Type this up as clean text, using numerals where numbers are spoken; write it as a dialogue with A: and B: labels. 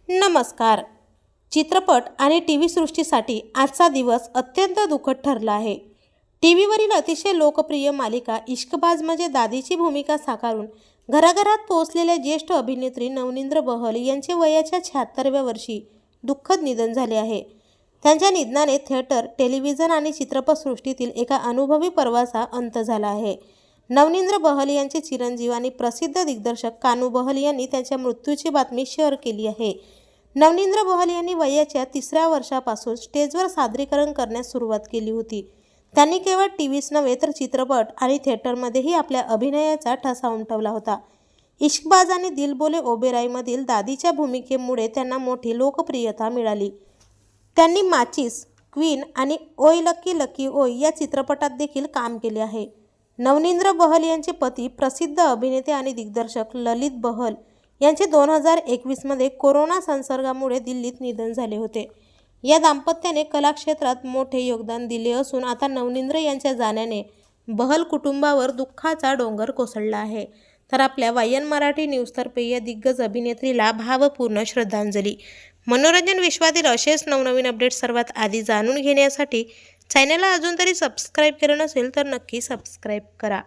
A: नमस्कार. चित्रपट आणि टीव्ही सृष्टीसाठी आजचा दिवस अत्यंत दुःखद ठरला आहे. टीव्हीवरील अतिशय लोकप्रिय मालिका इश्कबाजमध्ये दादीची भूमिका साकारून घराघरात पोहोचलेल्या ज्येष्ठ अभिनेत्री नवनींद्र बहल यांचे वयाच्या 76व्या वर्षी दुःखद निधन झाले आहे. त्यांच्या निधनाने थिएटर, टेलिव्हिजन आणि चित्रपटसृष्टीतील एका अनुभवी पर्वाचा अंत झाला आहे. नवनींद्र बहल यांचे चिरंजीव आणि प्रसिद्ध दिग्दर्शक कानू बहल यांनी त्यांच्या मृत्यूची बातमी शेअर केली आहे. नवनींद्र बहल यांनी वयाच्या 3ऱ्या वर्षापासून स्टेजवर सादरीकरण करण्यास सुरुवात केली होती. त्यांनी केवळ टीव्हीच नव्हे तर चित्रपट आणि थिएटरमध्येही आपल्या अभिनयाचा ठसा उमटवला होता. इश्कबाज आणि दिल बोले ओबेरॉयमधील दादीच्या भूमिकेमुळे त्यांना मोठी लोकप्रियता मिळाली. त्यांनी माचिस, क्वीन आणि ओय लकी लकी ओय या चित्रपटात देखील काम केले आहे. नवनींद्र बहल यांचे पती प्रसिद्ध अभिनेते आणि दिग्दर्शक ललित बहल यांचे 2021 मध्ये कोरोना संसर्गामुळे दिल्लीत निधन झाले होते. या दाम्पत्याने कलाक्षेत्रात मोठे योगदान दिले असून आता नवनींद्र यांच्या जाण्याने बहल कुटुंबावर दुःखाचा डोंगर कोसळला आहे. तर आपल्या वायन मराठी न्यूजतर्फे या दिग्गज अभिनेत्रीला भावपूर्ण श्रद्धांजली. मनोरंजन विश्वातील असेच नवनवीन अपडेट्स सर्वात आधी जाणून घेण्यासाठी चॅनलला अजून तरी सबस्क्राईब केलं नसेल तर नक्की सबस्क्राईब करा.